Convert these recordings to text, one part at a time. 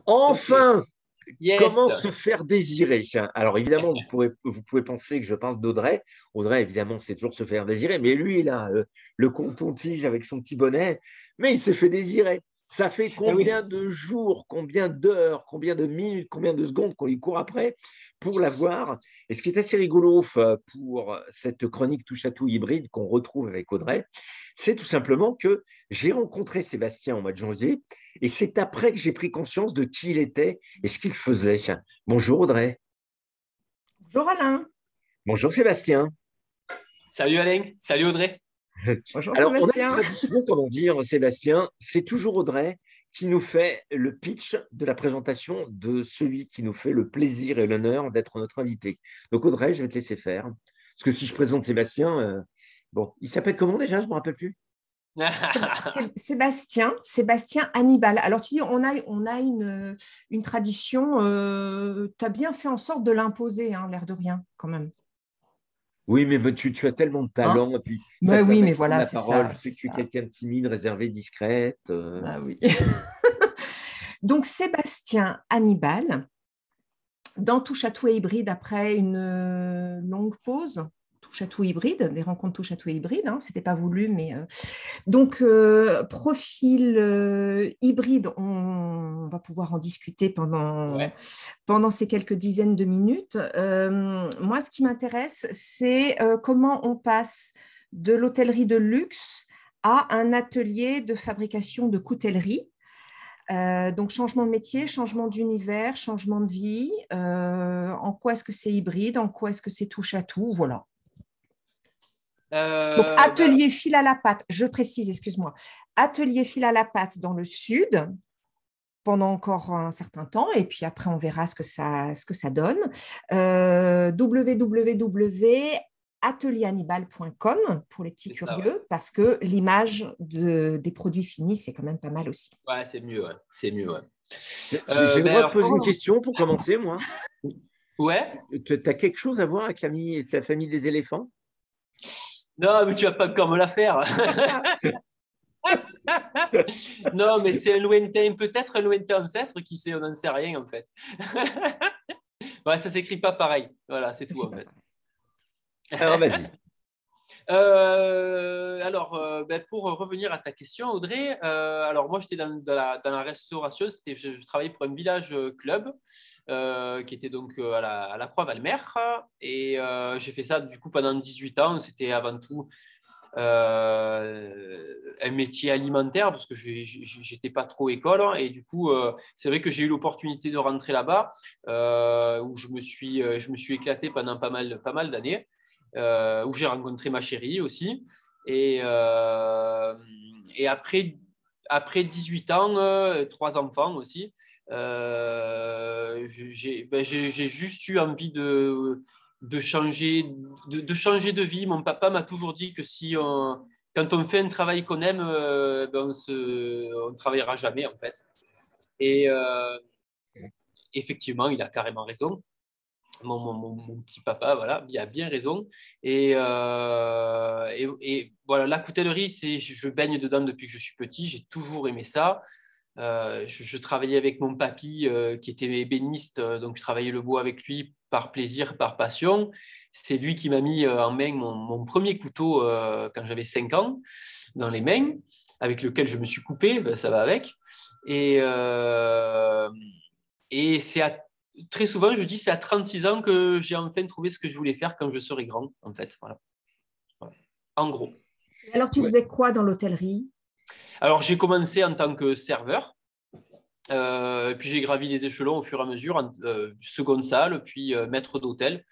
Ok. Enfin, Yes. comment se faire désirer? Alors évidemment, vous pouvez penser que je parle d'Audrey. Audrey, évidemment, c'est toujours se faire désirer, mais lui, il a le coton-tige avec son petit bonnet, mais il s'est fait désirer. Ça fait Ah oui. combien de jours, combien d'heures, combien de minutes, combien de secondes qu'on lui court après pour la voir? Et ce qui est assez rigolo pour cette chronique touche à tout hybride qu'on retrouve avec Audrey, c'est tout simplement que j'ai rencontré Sébastien au mois de janvier et c'est après que j'ai pris conscience de qui il était et ce qu'il faisait. Bonjour Audrey. Bonjour Alain. Bonjour Sébastien. Salut Alain. Salut Audrey. Bonjour Alors, on a une Sébastien. tradition, comment dire, Sébastien, c'est toujours Audrey qui nous fait le pitch de la présentation de celui qui nous fait le plaisir et l'honneur d'être notre invité. Donc Audrey, je vais te laisser faire. Parce que si je présente Sébastien, bon, il s'appelle comment déjà? Je ne me rappelle plus. Sébastien Hannibal. Alors tu dis, on a une tradition, tu as bien fait en sorte de l'imposer, hein, l'air de rien, quand même. Oui, mais tu as tellement de Hein? talent, et puis ça Mais te oui, permet mais de prendre voilà, la c'est parole. ça, Je sais c'est que tu es ça. quelqu'un de timide, réservé, discrète. Ah oui. Donc Sébastien Hannibal, dans Touche à tout et hybride, après une longue pause, Touche à tout hybride, des rencontres Touche à tout et hybride, hein, c'était pas voulu, mais donc profil hybride, on va pouvoir en discuter Ouais. pendant ces quelques dizaines de minutes. Moi, ce qui m'intéresse, c'est comment on passe de l'hôtellerie de luxe à un atelier de fabrication de coutellerie. Donc, changement de métier, changement d'univers, changement de vie. En quoi est-ce que c'est hybride? En quoi est-ce que c'est touche à tout? Voilà. Donc, Bah, atelier fil à la pâte, je précise, excuse-moi. Atelier fil à la pâte dans le sud pendant encore un certain temps, et puis après, on verra ce que ça donne. www.atelierhannibal.com pour les petits c'est ça, ouais. curieux, parce que l'image des produits finis, c'est quand même pas mal aussi. Ouais, c'est mieux, ouais. C'est mieux, ouais. J'ai le Ben droit de alors, poser une question pour commencer, moi. ouais. Tu as quelque chose à voir avec la famille des éléphants? Non, mais tu vas pas encore me la faire. Non, mais c'est un lointain, peut-être un lointain ancêtre, qui sait, on n'en sait rien en fait. Ouais, ça s'écrit pas pareil. Voilà, c'est Ça tout fait en pas fait. pareil. Alors, vas-y. Alors, ben, pour revenir à ta question, Audrey, alors moi j'étais dans la restauration, je travaillais pour un village club qui était donc à la Croix-Valmer et j'ai fait ça du coup pendant 18 ans. C'était avant tout un métier alimentaire parce que j'étais pas trop école et du coup c'est vrai que j'ai eu l'opportunité de rentrer là-bas où je me suis éclaté pendant pas mal d'années où j'ai rencontré ma chérie aussi et après 18 ans 3 enfants aussi j'ai juste eu envie de changer de vie. Mon papa m'a toujours dit que quand on fait un travail qu'on aime, ben on ne travaillera jamais en fait. Et effectivement, il a carrément raison. Mon petit papa, voilà, il a bien raison. Et voilà, la coutellerie, je baigne dedans depuis que je suis petit. J'ai toujours aimé ça. Je travaillais avec mon papy qui était ébéniste, donc je travaillais le bois avec lui par plaisir, par passion. C'est lui qui m'a mis en main mon premier couteau quand j'avais 5 ans dans les mains, avec lequel je me suis coupé, ben, ça va avec. Et, euh, et très souvent, je dis, c'est à 36 ans que j'ai enfin trouvé ce que je voulais faire quand je serai grand, en fait. Voilà. Voilà. En gros. Alors, tu Ouais. faisais quoi dans l'hôtellerie? Alors, j'ai commencé en tant que serveur. Puis j'ai gravi les échelons au fur et à mesure, seconde salle, puis maître d'hôtel.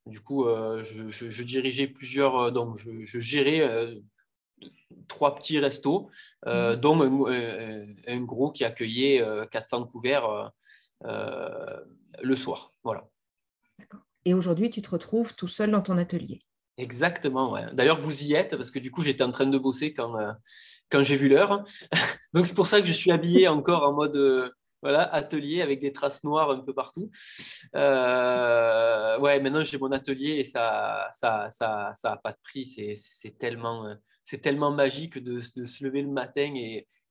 Du coup, je dirigeais donc je gérais 3 petits restos, Mhm. dont un gros qui accueillait 400 couverts euh, le soir. Voilà. D'accord. Et aujourd'hui, tu te retrouves tout seul dans ton atelier. Exactement, ouais. D'ailleurs, vous y êtes, parce que du coup, j'étais en train de bosser quand j'ai vu l'heure. Donc, c'est pour ça que je suis habillé encore en mode voilà, atelier avec des traces noires un peu partout. Ouais, maintenant, j'ai mon atelier et ça a pas de prix. C'est tellement magique de se lever le matin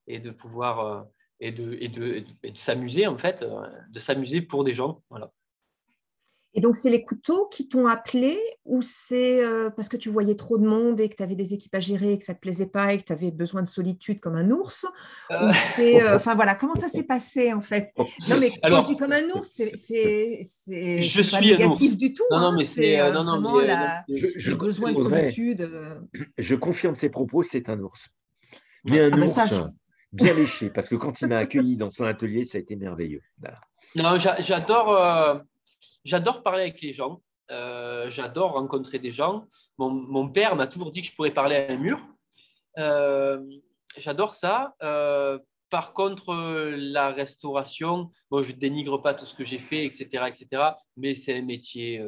et de pouvoir et de s'amuser, en fait, de s'amuser pour des gens. Voilà. Et donc, c'est les couteaux qui t'ont appelé ou c'est parce que tu voyais trop de monde et que tu avais des équipes à gérer et que ça ne te plaisait pas et que tu avais besoin de solitude comme un ours ou c'est, enfin voilà, comment ça s'est passé en fait? Non, mais quand je dis Alors, comme un ours, je c'est pas suis un négatif ours. du tout, Non, non, hein, mais c'est non, non, vraiment mais non, Je, le besoin de Audrey, solitude. je confirme ses propos, c'est un ours. Mais un Ah ben ça, ours bien léché, parce que quand il m'a accueilli dans son atelier, ça a été merveilleux. Voilà. non, j'adore parler avec les gens. J'adore rencontrer des gens. Mon père m'a toujours dit que je pourrais parler à un mur. Euh, J'adore ça. Par contre, la restauration, bon, je dénigre pas tout ce que j'ai fait, etc., etc. Mais c'est un métier,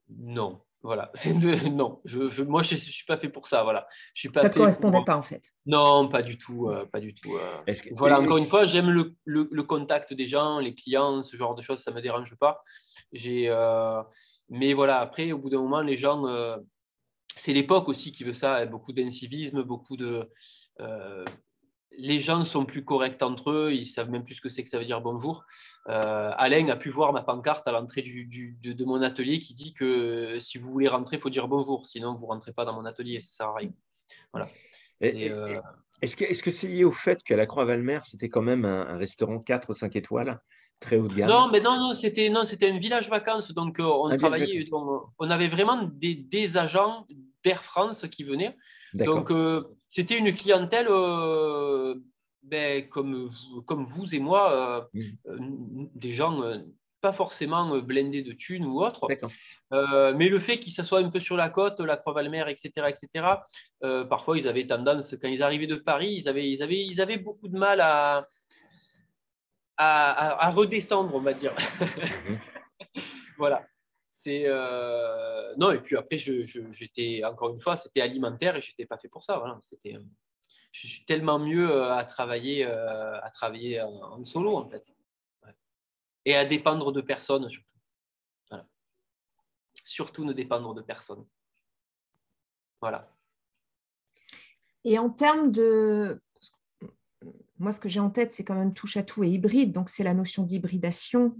non. Voilà. Non. Moi, je suis pas fait pour ça. Voilà. Je suis pas ça ne te fait correspondait pour. pas en fait. Non, pas du tout, pas du tout. Est-ce que, Voilà. Encore une fois, j'aime le contact des gens, les clients, ce genre de choses, ça me dérange pas. J'ai, mais voilà. Après, au bout d'un moment, les gens. C'est l'époque aussi qui veut ça, hein, beaucoup d'incivisme, beaucoup de. Les gens sont plus corrects entre eux, ils savent même plus ce que c'est que ça veut dire bonjour. Alain a pu voir ma pancarte à l'entrée de mon atelier qui dit que si vous voulez rentrer, il faut dire bonjour, sinon vous ne rentrez pas dans mon atelier, ça ne sert à rien. Voilà. et- est-ce que c'est lié au fait qu'à la Croix-Valmer, c'était quand même un restaurant 4 ou 5 étoiles, très haut de gamme, Non, mais non, c'était un village vacances, donc on un village travaillait, vacances? on avait vraiment des agents d'Air France qui venaient. D'accord. Donc c'était une clientèle comme vous et moi, Mhm. des gens pas forcément blindés de thunes ou autre, D'accord. mais le fait qu'ils s'assoient un peu sur la côte, la Croix-Valmer, etc., etc., parfois ils avaient tendance, quand ils arrivaient de Paris, ils avaient beaucoup de mal à redescendre, on va dire. Mhm. Voilà. Non, et puis après, j'étais, encore une fois, c'était alimentaire et je n'étais pas fait pour ça. Voilà. Je suis tellement mieux à travailler en solo, en fait. Ouais. Et à dépendre de personne, surtout. Voilà. Surtout ne dépendre de personne. Voilà. Et en termes de, moi, ce que j'ai en tête, c'est quand même touche à tout et hybride. Donc, c'est la notion d'hybridation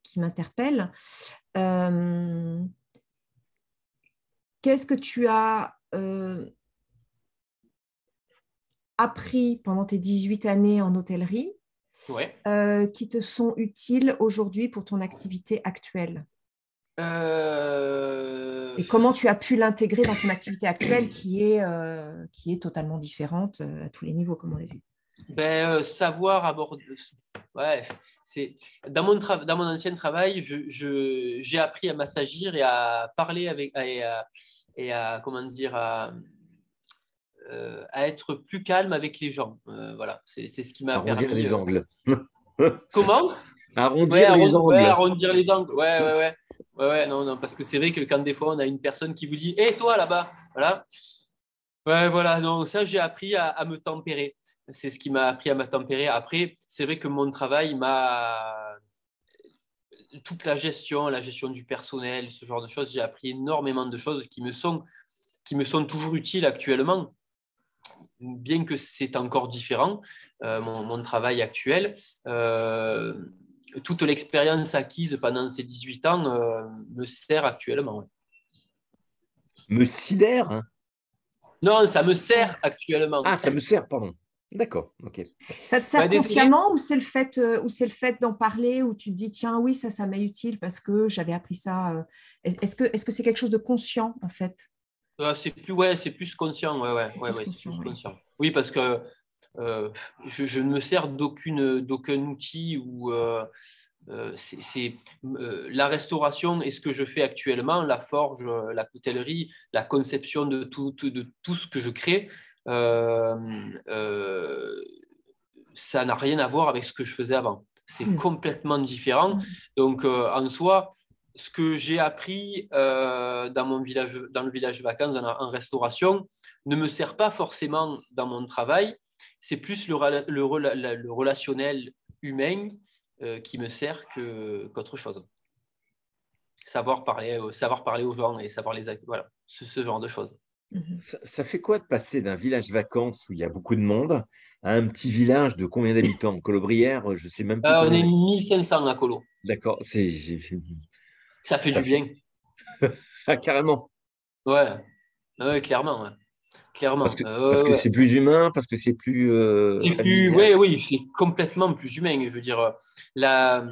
qui m'interpelle. Euh, Qu'est-ce que tu as appris pendant tes 18 années en hôtellerie Ouais. qui te sont utiles aujourd'hui pour ton activité actuelle? Euh, Et comment tu as pu l'intégrer dans ton activité actuelle qui est totalement différente à tous les niveaux, comme on l'a vu. Savoir aborder. Ouais, dans mon ancien travail, j'ai appris à m'assagir et à parler avec et à comment dire à être plus calme avec les gens. Voilà, c'est ce qui m'a Arrondir permis. les angles. Comment? Ouais, Arrondir les angles. arrondir les angles. Ouais, ouais, ouais. Ouais, ouais, non, non, parce que c'est vrai que quand des fois on a une personne qui vous dit, hé, toi là-bas, voilà. Ouais, voilà, donc ça, j'ai appris à me tempérer. C'est ce qui m'a appris à me tempérer. Après, c'est vrai que mon travail m'a. Toute la gestion du personnel, ce genre de choses, j'ai appris énormément de choses qui me sont toujours utiles actuellement, bien que c'est encore différent, mon travail actuel. Toute l'expérience acquise pendant ces 18 ans me sert actuellement. Ouais. Me sidère, hein. Non, ça me sert actuellement. Ah, ça me sert, pardon. D'accord, ok. Ça te sert Désolé. consciemment ou c'est le fait d'en parler, où tu te dis, tiens, oui, ça m'est utile parce que j'avais appris ça. Est-ce que c'est quelque chose de conscient, en fait? C'est plus conscient. Plus C'est plus conscient, oui. conscient. Oui, parce que je ne me sers d'aucun outil ou la restauration et ce que je fais actuellement, la forge, la coutellerie, la conception de tout ce que je crée, euh, euh, ça n'a rien à voir avec ce que je faisais avant. C'est Mm. complètement différent. Mm. Donc, en soi, ce que j'ai appris dans le village de vacances en restauration ne me sert pas forcément dans mon travail. C'est plus le relationnel humain qui me sert qu'autre chose. Savoir parler aux gens et savoir les voilà, ce genre de choses. Mhm. Ça fait quoi de passer d'un village vacances où il y a beaucoup de monde à un petit village de combien d'habitants? Colobrières, je ne sais même plus On combien est d'habitants. 1500 à Colo. D'accord, Ça fait ça du fait bien. ah, carrément. Ouais, ouais, clairement. Ouais. Parce Clairement. que parce que Ouais. c'est plus humain, parce que c'est plus C'est plus, familial. ouais, oui, c'est complètement plus humain. Je veux dire, la,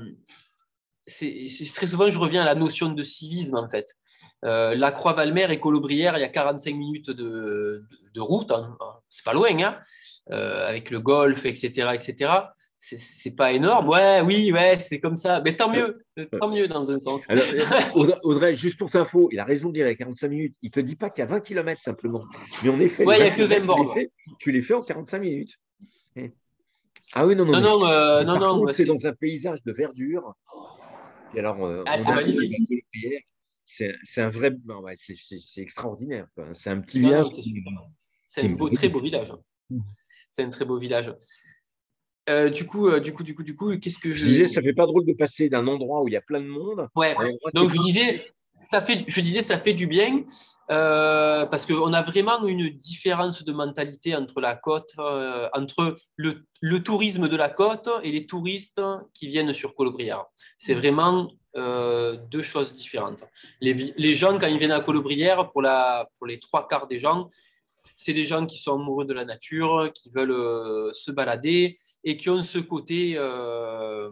très souvent, je reviens à la notion de civisme, en fait. La Croix-Valmer et Colobrières, il y a 45 minutes de route, hein. C'est pas loin, hein. Avec le golf, etc., etc. C'est pas énorme. Ouais, oui, ouais, c'est comme ça. Mais Alors, tant mieux dans un sens. alors, Audrey, juste pour ta info, il a raison de dire il y a 45 minutes. Il ne te dit pas qu'il y a 20 kilomètres simplement. Mais en effet, les Ouais, il 20 n'y a que 20 kilomètres, bornes. tu les fais en 45 minutes. Ah oui, non, non, Non, non, mais par non, contre, c'est dans un paysage de verdure. Et alors, en c'est amont de la magnifique. Colombière, c'est un vrai. Non, ouais, c'est extraordinaire, quoi. C'est un petit Non, village non, c'est super. C'est qui un me très brille. beau village. C'est un très beau village. Du coup, qu'est-ce que Je disais, je. ça fait pas drôle de passer d'un endroit où il y a plein de monde Ouais. à un endroit qui est Donc, plus petit. je disais, ça fait du bien parce qu'on a vraiment une différence de mentalité entre la côte, entre le tourisme de la côte et les touristes qui viennent sur Colobrières. C'est vraiment deux choses différentes. Les gens, quand ils viennent à Colobrières, pour les trois quarts des gens, c'est des gens qui sont amoureux de la nature, qui veulent se balader et qui ont ce côté euh,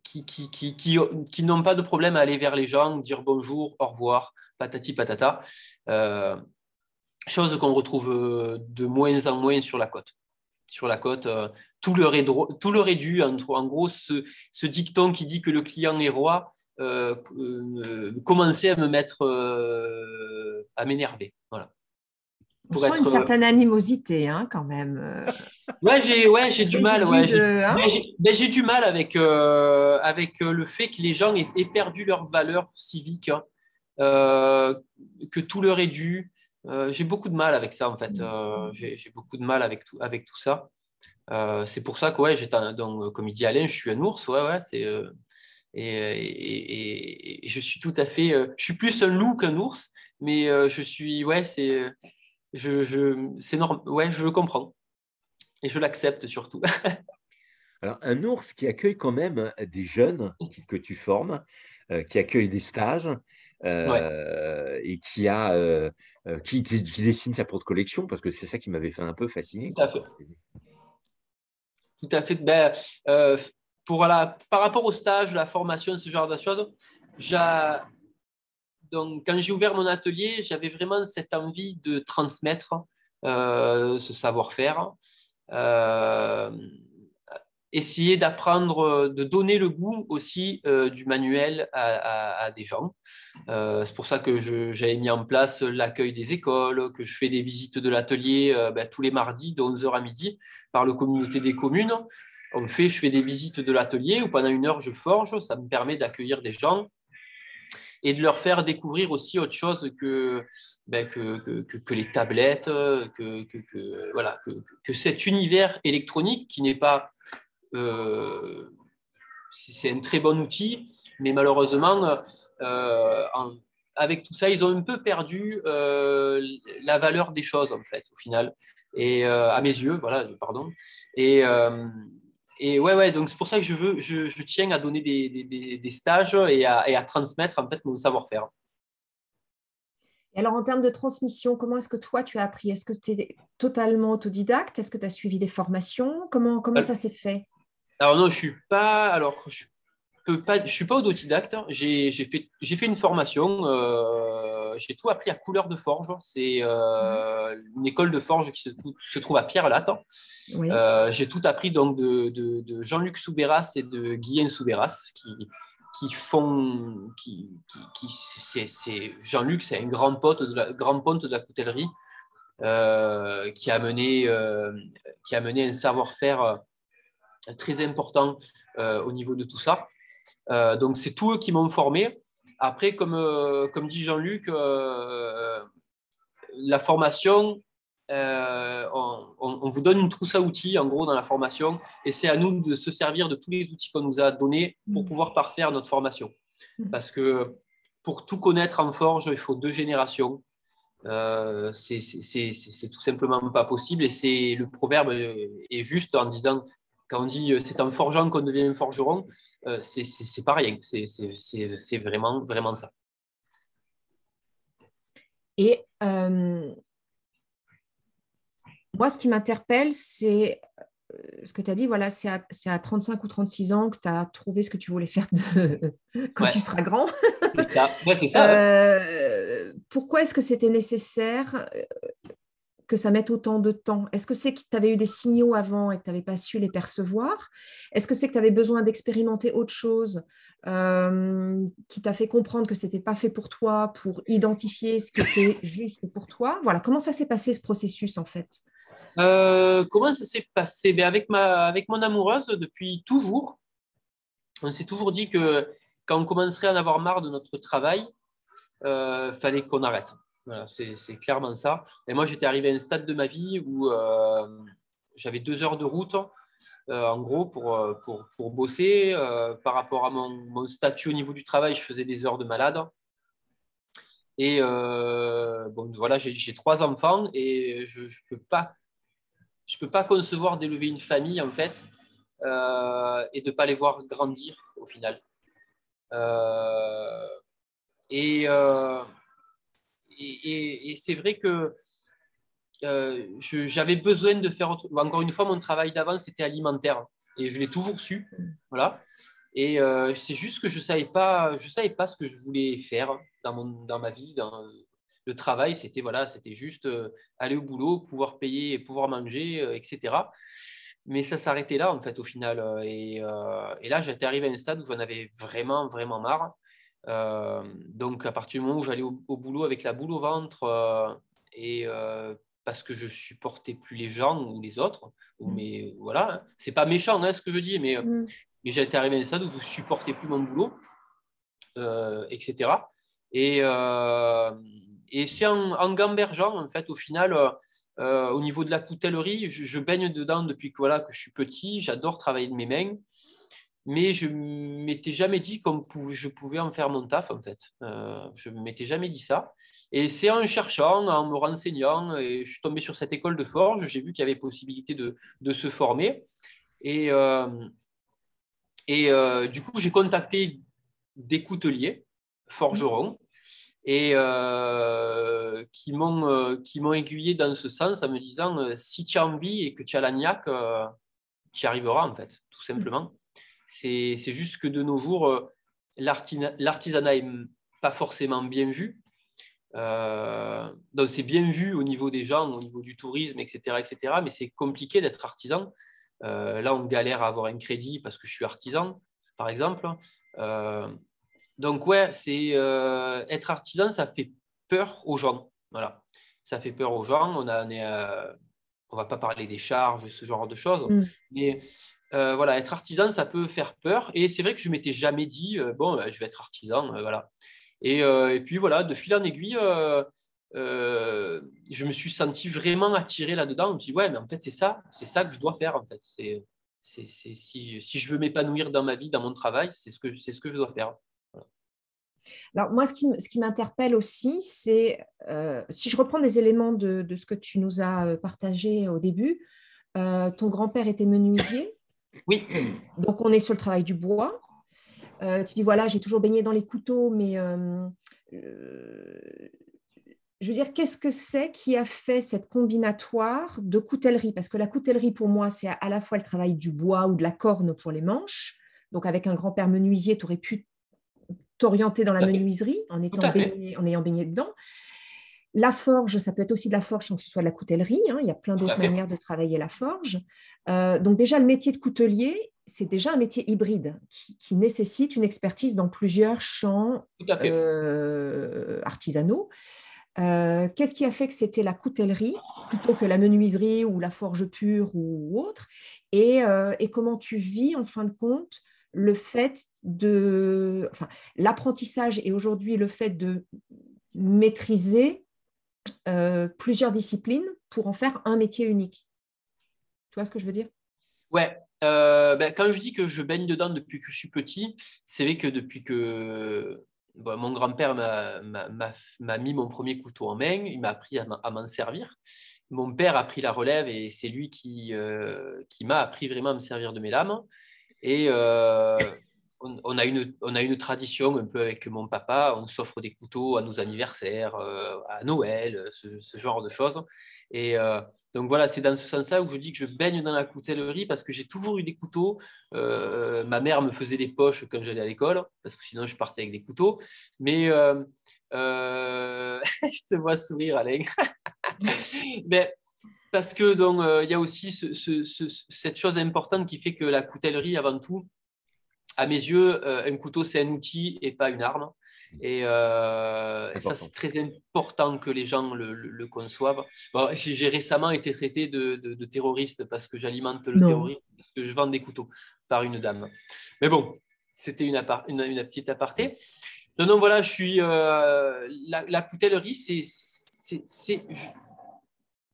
qui n'ont pas de problème à aller vers les gens, dire bonjour, au revoir, patati patata. Euh, Chose qu'on retrouve de moins en moins sur la côte. Sur la côte, tout leur est dû. En gros, ce dicton qui dit que le client est roi commençait à me mettre à m'énerver. Voilà. On Pour sent une être certaine animosité, hein, quand même. j'ai du mal. Résidu Ouais. de, hein. J'ai du mal avec le fait que les gens aient perdu leur valeur civique, hein, euh, que tout leur est dû. J'ai beaucoup de mal avec ça, en fait. J'ai beaucoup de mal avec tout ça. C'est pour ça que, ouais, donc, comme il dit Alain, je suis un ours. Ouais, ouais, et je suis tout à fait. Je suis plus un loup qu'un ours, mais je suis. Ouais, c'est normal. Ouais, je le comprends. Et je l'accepte surtout. Alors, un ours qui accueille quand même des jeunes que tu formes, qui accueille des stages Ouais, et qui dessine sa propre collection, parce que c'est ça qui m'avait fait un peu fasciner, tout quoi. à fait. Tout à fait. Par rapport au stage, la formation, ce genre de choses, donc, quand j'ai ouvert mon atelier, j'avais vraiment cette envie de transmettre ce savoir-faire. Euh, Essayer d'apprendre, de donner le goût aussi du manuel à des gens. C'est pour ça que j'avais mis en place l'accueil des écoles, que je fais des visites de l'atelier tous les mardis de 11h à midi par le communauté des communes. Je fais des visites de l'atelier où pendant 1 heure je forge. Ça me permet d'accueillir des gens et de leur faire découvrir aussi autre chose que les tablettes, voilà, que cet univers électronique qui n'est pas euh, c'est un très bon outil, mais malheureusement, avec tout ça, ils ont un peu perdu la valeur des choses, en fait, au final. Et à mes yeux, voilà, pardon. Et, euh, et ouais, ouais, donc c'est pour ça que je tiens à donner des stages et à transmettre, en fait, mon savoir-faire. Et alors, en termes de transmission, comment est-ce que toi, tu as appris? Est-ce que tu es totalement autodidacte? Est-ce que tu as suivi des formations? Comment ça s'est fait? Alors non, je suis pas. Alors, je suis pas autodidacte. J'ai fait une formation. J'ai tout appris à Couleur de Forge. C'est Mhm. une école de forge qui se trouve à Pierre-Latte. Oui. J'ai tout appris donc de Jean-Luc Soubeyras et de Guylaine Soubeyras qui font. Jean-Luc, c'est un grand ponte de la coutellerie qui a mené un savoir-faire très important au niveau de tout ça. Donc, c'est tous eux qui m'ont formé. Après, comme dit Jean-Luc, la formation, on vous donne une trousse à outils, en gros, dans la formation, et c'est à nous de se servir de tous les outils qu'on nous a donnés pour Mhm. pouvoir parfaire notre formation. Parce que pour tout connaître en forge, il faut 2 générations. C'est tout simplement pas possible. Et le proverbe est juste en disant, quand on dit c'est en forgeant qu'on devient un forgeron, c'est pas rien. C'est vraiment, vraiment ça. Et moi, ce qui m'interpelle, c'est ce que tu as dit, voilà, c'est à 35 ou 36 ans que tu as trouvé ce que tu voulais faire quand tu seras grand. C'est ça. Ouais, c'est ça. Pourquoi est-ce que c'était nécessaire que ça mette autant de temps? Est-ce que c'est que tu avais eu des signaux avant et que tu n'avais pas su les percevoir? Est-ce que c'est que tu avais besoin d'expérimenter autre chose qui t'a fait comprendre que ce n'était pas fait pour toi, pour identifier ce qui était juste pour toi? Voilà, comment ça s'est passé ce processus en fait? Comment ça s'est passé? Ben avec mon amoureuse, depuis toujours, on s'est toujours dit que quand on commencerait à en avoir marre de notre travail, fallait qu'on arrête. Voilà, c'est clairement ça. Et moi, j'étais arrivé à un stade de ma vie où j'avais 2 heures de route, en gros, pour bosser. Par rapport à mon statut au niveau du travail, je faisais des heures de malade. Et bon, voilà, j'ai 3 enfants et je peux pas concevoir d'élever une famille, en fait, et de ne pas les voir grandir au final. Euh, et, euh, et c'est vrai que j'avais besoin de faire autre... Encore une fois, mon travail d'avant, c'était alimentaire. Et je l'ai toujours su. Voilà. Et c'est juste que je savais pas ce que je voulais faire dans ma vie. Dans le travail, c'était juste aller au boulot, pouvoir payer, pouvoir manger, etc. Mais ça s'arrêtait là, en fait, au final. Et là, j'étais arrivé à un stade où j'en avais vraiment, vraiment marre. Donc, à partir du moment où j'allais au boulot avec la boule au ventre, et parce que je supportais plus les gens ou les autres, mais voilà, hein. C'est pas méchant, hein, ce que je dis, mais j'ai été arrivé à un stade où je supportais plus mon boulot, etc. Et, et c'est en gambergeant, en fait, au final, au niveau de la coutellerie, je baigne dedans depuis que, voilà, que je suis petit. J'adore travailler de mes mains, mais je ne m'étais jamais dit je pouvais en faire mon taf, en fait. Je ne m'étais jamais dit ça. Et c'est en cherchant, en me renseignant, et je suis tombé sur cette école de forge. J'ai vu qu'il y avait possibilité de se former. Et, du coup, j'ai contacté des couteliers, forgerons, et qui m'ont aiguillé dans ce sens en me disant si tu as envie et que tu as la niaque, tu y arriveras, en fait, tout simplement. C'est juste que de nos jours, l'artisanat n'est pas forcément bien vu. Donc c'est bien vu au niveau des gens, au niveau du tourisme, etc., etc. Mais c'est compliqué d'être artisan. Là, on galère à avoir un crédit parce que je suis artisan, par exemple. Donc ouais, être artisan, ça fait peur aux gens. Voilà, ça fait peur aux gens. On va pas parler des charges, ce genre de choses, mais voilà, être artisan, ça peut faire peur. Et c'est vrai que je m'étais jamais dit bon, je vais être artisan, voilà. Et puis voilà, de fil en aiguille, je me suis senti vraiment attiré là-dedans. Je me suis dit, ouais, mais en fait, c'est ça que je dois faire. En fait, si je veux m'épanouir dans ma vie, dans mon travail, c'est ce que je dois faire. Voilà. Alors, moi, ce qui m'interpelle aussi, c'est si je reprends des éléments de ce que tu nous as partagé au début, ton grand-père était menuisier. Oui. Donc, on est sur le travail du bois. Tu dis, voilà, j'ai toujours baigné dans les couteaux, mais je veux dire, qu'est-ce que c'est qui a fait cette combinatoire de coutellerie? Parce que la coutellerie, pour moi, c'est à la fois le travail du bois ou de la corne pour les manches. Donc, avec un grand-père menuisier, tu aurais pu t'orienter dans la menuiserie en ayant baigné dedans. La forge, ça peut être aussi de la forge sans que ce soit de la coutellerie. Hein. Il y a plein d'autres manières de travailler la forge. Donc déjà, le métier de coutelier, c'est déjà un métier hybride qui nécessite une expertise dans plusieurs champs artisanaux. Qu'est-ce qui a fait que c'était la coutellerie plutôt que la menuiserie ou la forge pure ou autre, et comment tu vis en fin de compte le fait l'apprentissage et aujourd'hui le fait de maîtriser plusieurs disciplines pour en faire un métier unique. Tu vois ce que je veux dire? Ouais. Quand je dis que je baigne dedans depuis que je suis petit, c'est vrai que depuis que bon, mon grand-père m'a mis mon premier couteau en main, il m'a appris à m'en servir. Mon père a pris la relève et c'est lui qui m'a appris vraiment à me servir de mes lames. Et on a une tradition un peu avec mon papa, on s'offre des couteaux à nos anniversaires, à Noël, ce genre de choses. Et donc voilà, c'est dans ce sens-là où je dis que je baigne dans la coutellerie parce que j'ai toujours eu des couteaux. Ma mère me faisait des poches quand j'allais à l'école, parce que sinon je partais avec des couteaux. Mais je te vois sourire, Alain. Mais parce que donc il y a aussi cette chose importante qui fait que la coutellerie, avant tout, à mes yeux, un couteau, c'est un outil et pas une arme. Et ça, c'est très important que les gens le conçoivent. Bon, j'ai récemment été traité de terroriste parce que j'alimente le terrorisme, parce que je vends des couteaux par une dame. Mais bon, c'était une petite aparté. Donc voilà, je suis la coutellerie,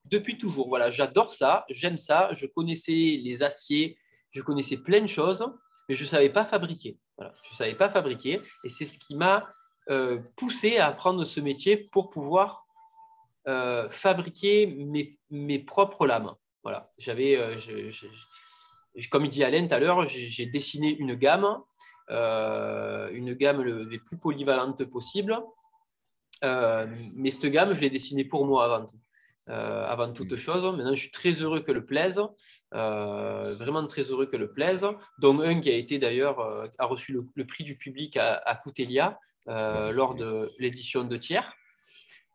depuis toujours. Voilà, j'adore ça, j'aime ça. Je connaissais les aciers, je connaissais plein de choses, mais je ne savais pas fabriquer. Voilà, je ne savais pas fabriquer. Et c'est ce qui m'a poussé à apprendre ce métier pour pouvoir fabriquer mes propres lames. Voilà, comme dit Alain tout à l'heure, j'ai dessiné une gamme les plus polyvalentes possible. Mais cette gamme, je l'ai dessinée pour moi avant toute chose. Maintenant, je suis très heureux que le plaise, vraiment très heureux que le plaise. Dont un qui a été d'ailleurs, a reçu le prix du public à Coutelia lors de l'édition de Thiers.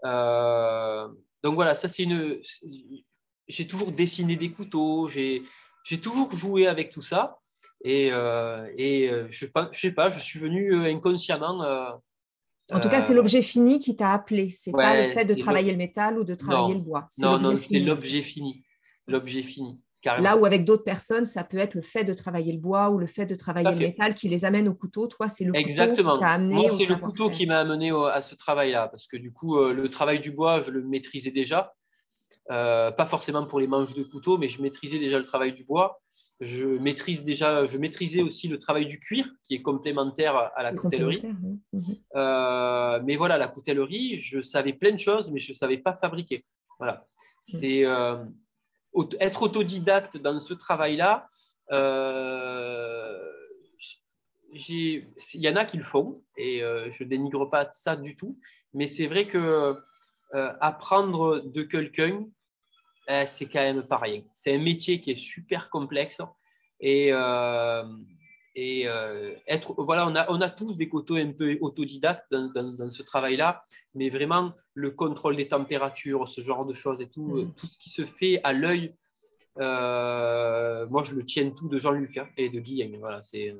Donc voilà, ça c'est j'ai toujours dessiné des couteaux, j'ai toujours joué avec tout ça. Et je sais pas, je suis venu inconsciemment. En tout cas, c'est l'objet fini qui t'a appelé. C'est pas le fait de travailler le métal ou de travailler non, le bois. C'est non, l'objet c'est fini. l'objet fini. L'objet fini, carrément. Là où avec d'autres personnes, ça peut être le fait de travailler le bois ou le fait de travailler le métal qui les amène au couteau. Toi, c'est le couteau qui t'a amené Moi, au c'est le couteau savoir-faire. qui m'a amené à ce travail-là, parce que du coup, le travail du bois, je le maîtrisais déjà. Pas forcément pour les manches de couteau, mais je maîtrisais déjà le travail du bois. Je maîtrisais aussi le travail du cuir, qui est complémentaire à la coutellerie. Oui. Mais voilà, la coutellerie, je savais plein de choses, mais je ne savais pas fabriquer. Voilà. C'est être autodidacte dans ce travail-là. Il y en a qui le font, et je ne dénigre pas ça du tout, mais c'est vrai que apprendre de quelqu'un, c'est quand même pas rien. C'est un métier qui est super complexe et voilà, on a tous des côtés un peu autodidactes dans ce travail-là, mais vraiment le contrôle des températures, ce genre de choses et tout, tout ce qui se fait à l'œil, moi je le tiens tout de Jean-Luc et de Guillaume. Voilà, c'est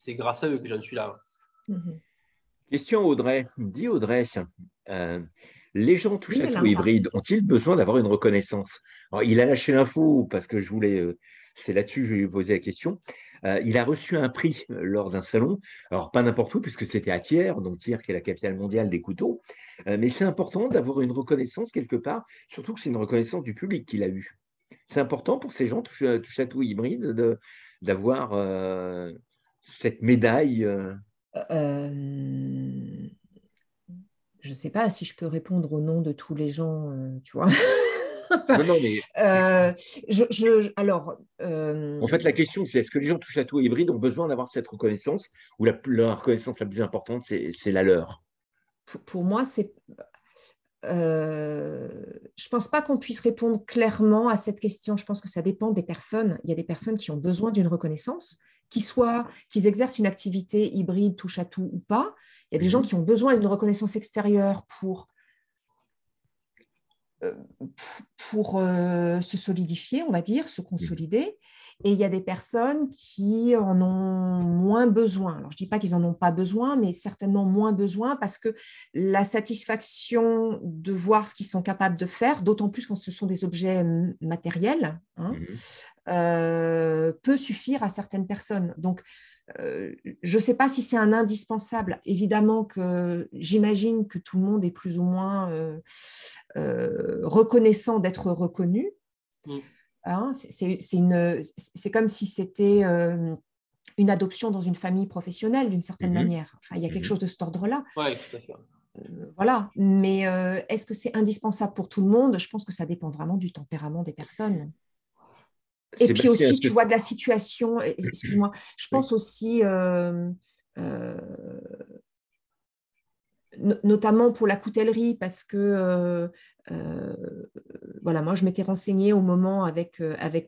grâce à eux que j'en suis là. Question Audrey. Dis Audrey, les gens touche à tout hybrides ont-ils besoin d'avoir une reconnaissance? Alors, il a lâché l'info parce que c'est là-dessus que je lui ai posé la question. Il a reçu un prix lors d'un salon, alors pas n'importe où puisque c'était à Thiers, donc Thiers qui est la capitale mondiale des couteaux, mais c'est important d'avoir une reconnaissance quelque part, surtout que c'est une reconnaissance du public qu'il a eue. C'est important pour ces gens touche à tout hybride d'avoir cette médaille. Je ne sais pas si je peux répondre au nom de tous les gens, tu vois. Non, mais... En fait, la question, c'est est-ce que les gens touchent à tout hybride ont besoin d'avoir cette reconnaissance ou la reconnaissance la plus importante, c'est la leur? Pour moi, c'est... je ne pense pas qu'on puisse répondre clairement à cette question. Je pense que ça dépend des personnes. Il y a des personnes qui ont besoin d'une reconnaissance, qu'ils exercent une activité hybride, touche à tout ou pas. Il y a des gens qui ont besoin d'une reconnaissance extérieure pour se solidifier, on va dire, se consolider. Et il y a des personnes qui en ont moins besoin. Alors, je ne dis pas qu'ils n'en ont pas besoin, mais certainement moins besoin parce que la satisfaction de voir ce qu'ils sont capables de faire, d'autant plus quand ce sont des objets matériels, peut suffire à certaines personnes. Donc, je ne sais pas si c'est un indispensable. Évidemment que j'imagine que tout le monde est plus ou moins reconnaissant d'être reconnu. C'est comme si c'était une adoption dans une famille professionnelle d'une certaine manière. Enfin, il y a quelque chose de cet ordre-là. Oui, tout à fait. Voilà. Mais est-ce que c'est indispensable pour tout le monde? Je pense que ça dépend vraiment du tempérament des personnes. Et puis Sébastien, aussi, tu vois, de la situation, excuse-moi, je Oui. pense aussi, notamment pour la coutellerie, parce que voilà, moi, je m'étais renseignée au moment avec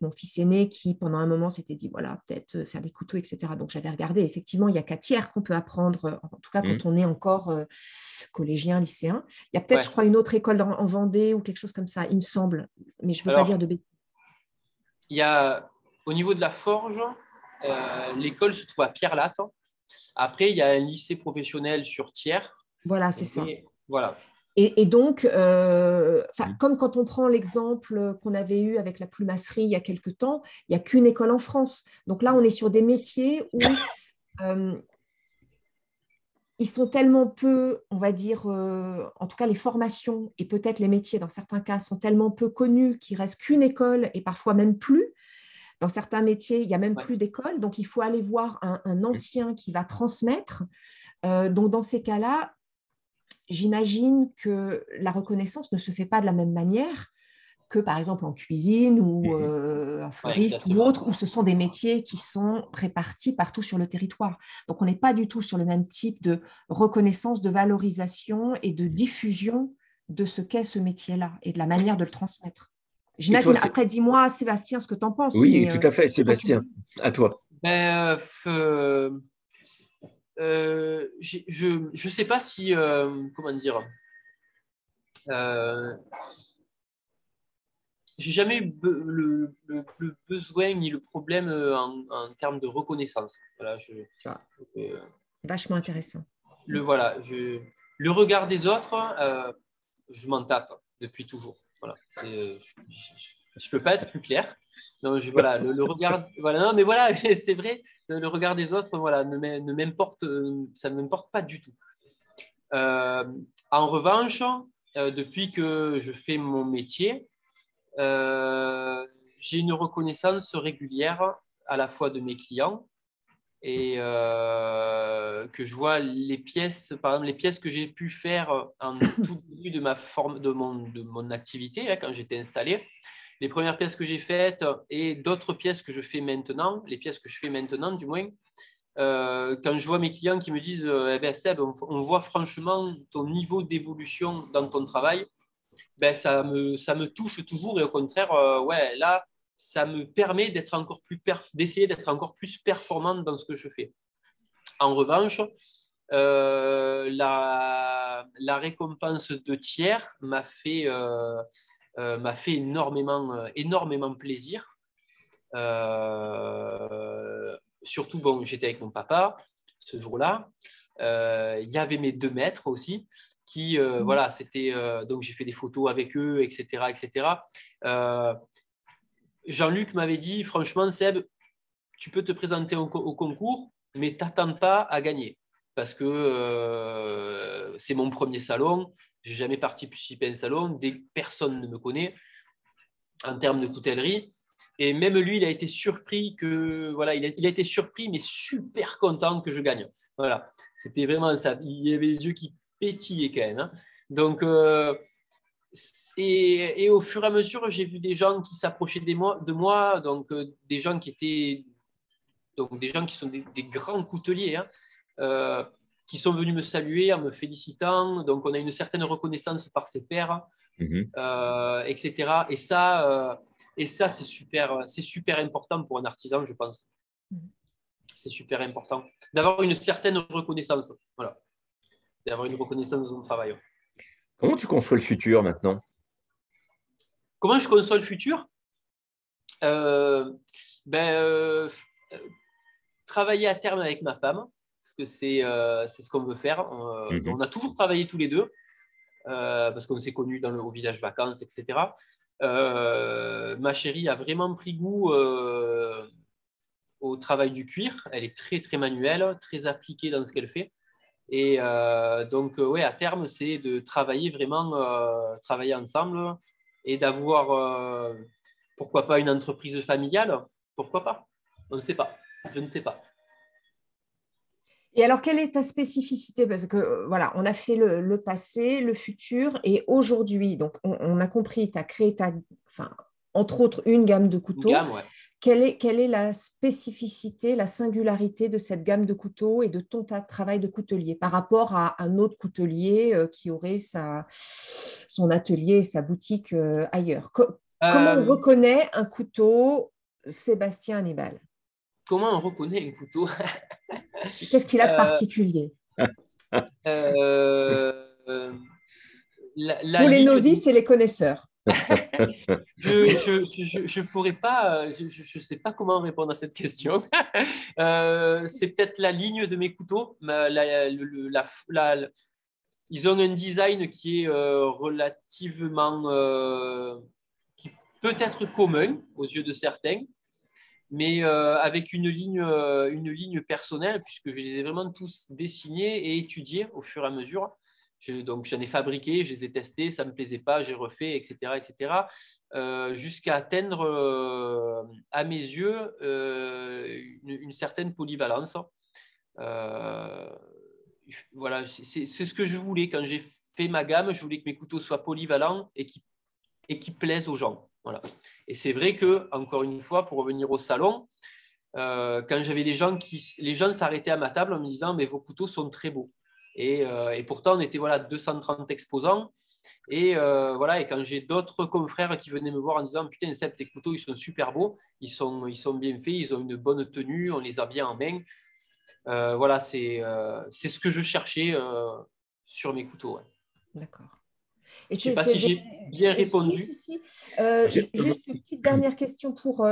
mon fils aîné qui, pendant un moment, s'était dit, voilà, peut-être faire des couteaux, etc. Donc, j'avais regardé. Effectivement, il y a 4 tiers qu'on peut apprendre, en tout cas quand on est encore collégien, lycéen. Il y a peut-être, je crois, une autre école en Vendée ou quelque chose comme ça, il me semble, mais je ne veux pas dire de bêtises. Il y a, au niveau de la forge, l'école se trouve à Pierre-Latte. Après, il y a un lycée professionnel sur Thiers. Voilà, c'est ça. Voilà. Et donc, comme quand on prend l'exemple qu'on avait eu avec la plumasserie il y a quelque temps, il n'y a qu'une école en France. Donc là, on est sur des métiers où ils sont tellement peu, on va dire, en tout cas les formations et peut-être les métiers dans certains cas sont tellement peu connus qu'il ne reste qu'une école et parfois même plus. Dans certains métiers, il n'y a même plus d'école. Donc, il faut aller voir un ancien qui va transmettre. Donc, dans ces cas-là, j'imagine que la reconnaissance ne se fait pas de la même manière que, par exemple, en cuisine ou un fleuriste ou autre, où ce sont des métiers qui sont répartis partout sur le territoire. Donc, on n'est pas du tout sur le même type de reconnaissance, de valorisation et de diffusion de ce qu'est ce métier-là et de la manière de le transmettre. J'imagine. Après, dis-moi, Sébastien, ce que tu en penses. Oui, tout à fait, Sébastien. À toi. Je ne sais pas si, comment dire, j'ai jamais eu le besoin ni le problème en termes de reconnaissance. Voilà, vachement intéressant. Le regard des autres, je m'en tape depuis toujours. Voilà, je peux pas être plus clair. Non, voilà, le regard, voilà, non, mais voilà, c'est vrai, le regard des autres, voilà, ne m'importe, ça ne m'importe pas du tout. En revanche, depuis que je fais mon métier, j'ai une reconnaissance régulière à la fois de mes clients et que je vois les pièces, par exemple les pièces que j'ai pu faire en tout début de mon activité, hein, quand j'étais installé. Les premières pièces que j'ai faites et d'autres pièces que je fais maintenant, les pièces que je fais maintenant du moins, quand je vois mes clients qui me disent eh ben Seb, on voit franchement ton niveau d'évolution dans ton travail, ben, ça me touche toujours et au contraire, ouais, là, ça me permet d'essayer d'être encore plus performant dans ce que je fais. En revanche, la récompense de tiers m'a fait énormément plaisir. Surtout, bon, j'étais avec mon papa ce jour-là. Il y avait mes 2 maîtres aussi qui, voilà, c'était donc j'ai fait des photos avec eux, etc., etc. Jean-Luc m'avait dit, franchement, Seb, tu peux te présenter au concours, mais t'attends pas à gagner parce que c'est mon premier salon. J'ai jamais participé à un salon, personne ne me connaît en termes de coutellerie. Et même lui, il a été surpris voilà, il a été surpris, mais super content que je gagne. Voilà, c'était vraiment ça. Il y avait les yeux qui pétillaient quand même. Hein. Donc, et au fur et à mesure, j'ai vu des gens qui s'approchaient de moi, donc des gens qui sont des grands couteliers, hein, qui sont venus me saluer en me félicitant. Donc, on a une certaine reconnaissance par ses pairs, etc. Et ça, c'est super important pour un artisan, je pense. C'est super important d'avoir une certaine reconnaissance. Voilà. D'avoir une reconnaissance de son travail. Comment tu conçois le futur maintenant? Comment je conçois le futur? Travailler à terme avec ma femme, parce que c'est ce qu'on veut faire. On a toujours travaillé tous les deux, parce qu'on s'est connus au village vacances, etc. Ma chérie a vraiment pris goût au travail du cuir. Elle est très, très manuelle, très appliquée dans ce qu'elle fait. Et donc, ouais, à terme, c'est de travailler vraiment, travailler ensemble et d'avoir, pourquoi pas, une entreprise familiale. Pourquoi pas? On ne sait pas. Je ne sais pas. Et alors, quelle est ta spécificité? Parce que voilà, on a fait le passé, le futur et aujourd'hui. Donc, on a compris, tu as créé enfin, entre autres, une gamme de Une couteaux. gamme, ouais. Quelle est la spécificité, la singularité de cette gamme de couteaux et de ton travail de coutelier par rapport à un autre coutelier qui aurait son atelier et sa boutique ailleurs? Comment on Euh, reconnaît un couteau Sébastien Hannibal? Comment on reconnaît un couteau? Qu'est-ce qu'il a de Euh, particulier? euh, la Pour les ligne novices et les connaisseurs. je pourrais pas, je sais pas comment répondre à cette question. C'est peut-être la ligne de mes couteaux. Ils ont un design qui est relativement, qui peut être commun aux yeux de certains, mais avec une ligne personnelle, puisque je les ai vraiment tous dessinés et étudiés au fur et à mesure. Donc, j'en ai fabriqué, je les ai testés, ça ne me plaisait pas, j'ai refait, etc., etc., jusqu'à atteindre, à mes yeux, une certaine polyvalence. Euh, voilà, c'est ce que je voulais quand j'ai fait ma gamme. Je voulais que mes couteaux soient polyvalents et qui plaisent aux gens. Voilà. Et c'est vrai que, encore une fois, pour revenir au salon, quand j'avais les gens s'arrêtaient à ma table en me disant, mais vos couteaux sont très beaux. Et pourtant, on était voilà 230 exposants. Voilà, et quand j'ai d'autres confrères qui venaient me voir en disant, putain, Seb, tes couteaux, ils sont super beaux, ils sont bien faits, ils ont une bonne tenue, on les a bien en main. Voilà, c'est ce que je cherchais sur mes couteaux. Ouais. D'accord. Je ne sais pas si j'ai bien Si, répondu. si, si. J'ai- Juste une petite dernière question pour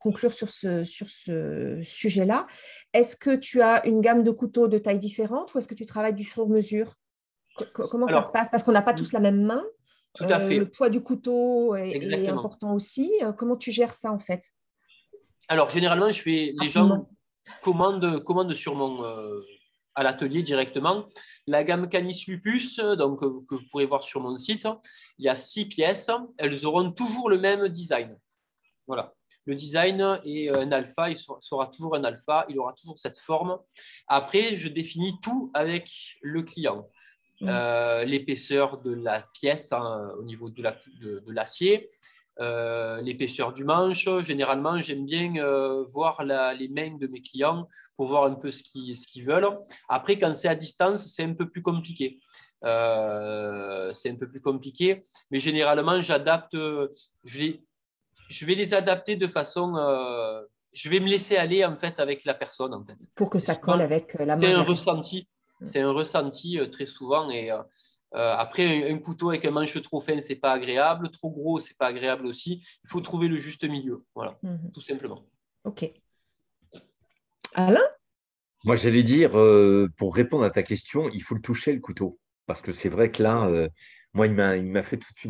conclure sur sur ce sujet-là. Est-ce que tu as une gamme de couteaux de taille différente ou est-ce que tu travailles du sur-mesure? Comment ça se Alors, passe? Parce qu'on n'a pas tous la même main. tout à Le fait, poids du couteau est exactement. important aussi. Comment tu gères ça en fait? Alors, généralement, les gens Rapidement. commandent sur à l'atelier directement. La gamme Canis Lupus, donc, que vous pourrez voir sur mon site, il y a 6 pièces. Elles auront toujours le même design. Voilà. Le design est un alpha, il sera toujours un alpha, il aura toujours cette forme. Après, je définis tout avec le client. Mm. L'épaisseur de la pièce au niveau de l'acier, l'épaisseur du manche. Généralement, j'aime bien voir les mains de mes clients pour voir un peu ce qu'ils veulent. Après, quand c'est à distance, c'est un peu plus compliqué. Mais généralement, j'adapte. Je vais les adapter de façon. Je vais me laisser aller en fait avec la personne en fait. Pour que C'est ça colle souvent avec la c'est main de un la personne. ressenti. C'est un ressenti très souvent. Après, un couteau avec un manche trop fin, c'est pas agréable. Trop gros, c'est pas agréable aussi. Il faut trouver le juste milieu. Voilà, Mhm. tout simplement. Ok. Alain? Moi, j'allais dire, pour répondre à ta question, il faut le toucher, le couteau. Parce que c'est vrai que là, moi, il m'a fait toute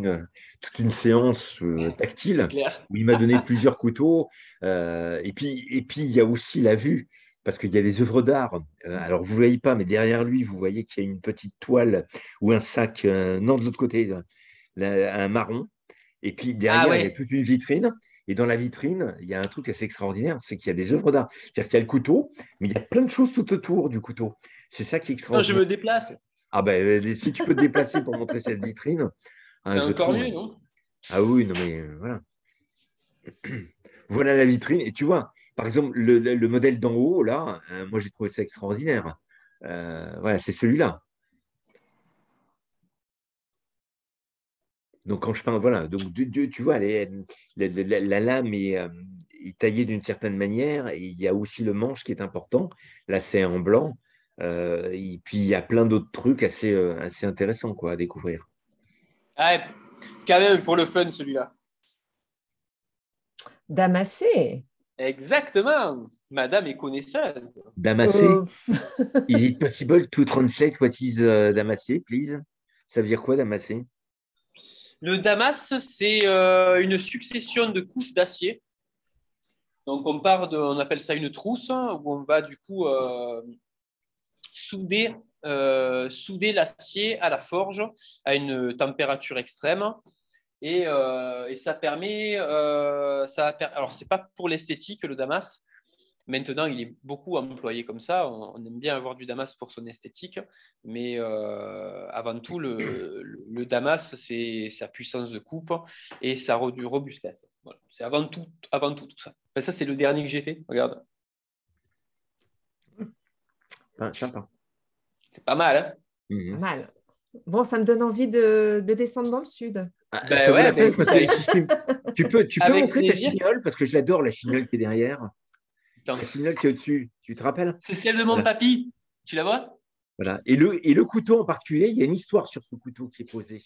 une séance C'est tactile clair. où il m'a donné plusieurs couteaux. Et puis, il y a aussi la vue, parce qu'il y a des œuvres d'art. Alors, vous ne voyez pas, mais derrière lui, vous voyez qu'il y a une petite toile ou un sac, non, de l'autre côté, un marron. Et puis Ah derrière, il y a ouais. toute une vitrine. Et dans la vitrine, il y a un truc assez extraordinaire, c'est qu'il y a des œuvres d'art. C'est-à-dire qu'il y a le couteau, mais il y a plein de choses tout autour du couteau. C'est ça qui est Quand je extraordinaire. me déplace, Ah ben, si tu peux te déplacer pour montrer cette vitrine, c'est hein, je encore mieux, trouve. non? Ah oui, non mais voilà. Voilà la vitrine. Et tu vois, par exemple, le modèle d'en haut, là, moi j'ai trouvé ça extraordinaire. Voilà, c'est celui-là. Donc quand je parle, voilà, donc tu vois, la lame est taillée d'une certaine manière et il y a aussi le manche qui est important. Là, c'est en blanc. Et puis il y a plein d'autres trucs assez intéressants quoi, à découvrir. Ah, quand même pour le fun, celui-là. Damassé. Exactement. Madame est connaisseuse. Damassé, Euh, is it possible to translate what is damassé, please? Ça veut dire quoi, damassé? Le Damas, c'est une succession de couches d'acier. Donc, on appelle ça une trousse, hein, où on va du coup souder l'acier à la forge à une température extrême. Et ça permet, alors c'est pas pour l'esthétique le Damas, Maintenant, il est beaucoup employé comme ça. On aime bien avoir du Damas pour son esthétique, mais avant tout, le Damas, c'est sa puissance de coupe et sa robustesse. Voilà. C'est avant tout ça. Enfin, ça, c'est le dernier que j'ai fait. Regarde. Sympa. C'est pas mal, hein? Pas mal. Bon, ça me donne envie de descendre dans le sud. Ça vaut la peine parce que tu peux montrer ta chignole parce que je l'adore, la chignole qui est derrière. La chignole qui est au-dessus, tu te rappelles? C'est celle de mon papy. Tu la vois? Voilà. Et le couteau en particulier, il y a une histoire sur ce couteau qui est posé.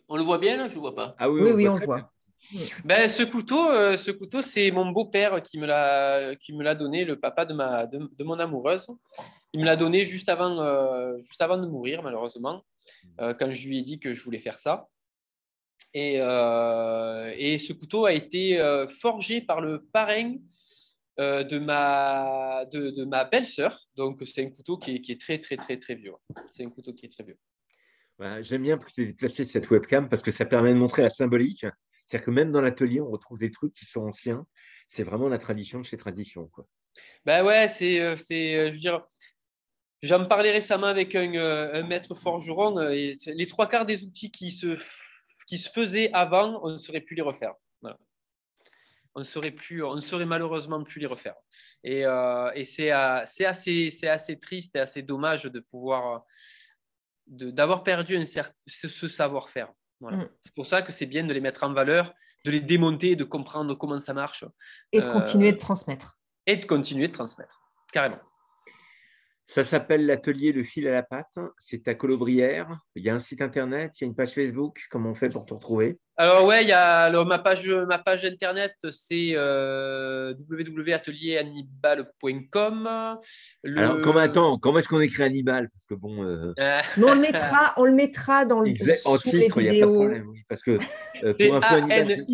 On le voit bien, là? Je ne le vois pas. Ah oui, on le voit. Ben, ce couteau, c'est mon beau-père qui me l'a donné, le papa de mon amoureuse. Il me l'a donné juste avant de mourir, malheureusement, quand je lui ai dit que je voulais faire ça. Et ce couteau a été forgé par le parrain de ma belle-sœur. Donc, c'est un couteau qui est très, très, très, très vieux. C'est un couteau qui est très vieux. Voilà, j'aime bien que tu aies déplacé cette webcam parce que ça permet de montrer la symbolique. C'est-à-dire que même dans l'atelier, on retrouve des trucs qui sont anciens. C'est vraiment la tradition de chez Tradition, quoi. Ben ouais, je veux dire, j'en parlais récemment avec un maître forgeron. Et les trois quarts des outils qui se faisaient avant, on ne saurait plus les refaire. Voilà. On ne saurait malheureusement plus les refaire. Et c'est assez triste et assez dommage de pouvoir d'avoir perdu ce savoir-faire. Voilà. C'est pour ça que c'est bien de les mettre en valeur, de les démonter, de comprendre comment ça marche. Et de continuer de transmettre. Et de continuer de transmettre, carrément. Ça s'appelle l'atelier Le Fil à la Patte. C'est à Colobrières. Il y a un site internet, il y a une page Facebook. Comment on fait pour te retrouver? Alors ouais, ma page internet, c'est www.atelierhannibal.com. Alors, comment est-ce qu'on écrit Hannibal? Parce que bon. Mais on le mettra dans en sous titre, les il n'y a pas de problème. Oui, parce que pour info, Hannibal.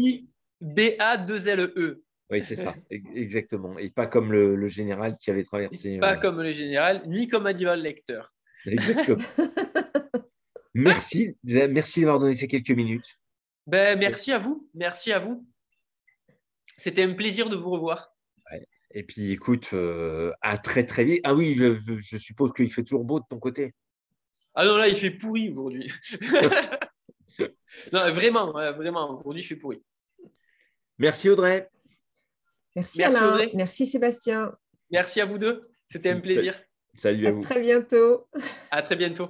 Oui, c'est ça, exactement. Et pas comme le général qui avait traversé. Pas comme le général, ni comme Hannibal Lecter. Exactement. Merci d'avoir donné ces quelques minutes. Ben, merci à vous. Merci à vous. C'était un plaisir de vous revoir. Ouais. Et puis, écoute, à très, très vite. Ah oui, je suppose qu'il fait toujours beau de ton côté. Ah non, là, il fait pourri aujourd'hui. Non, vraiment, aujourd'hui, il fait pourri. Merci Audrey. Merci Alain. Audrey. Merci Sébastien. Merci à vous deux. C'était un plaisir. Salut à vous. À très bientôt. À très bientôt.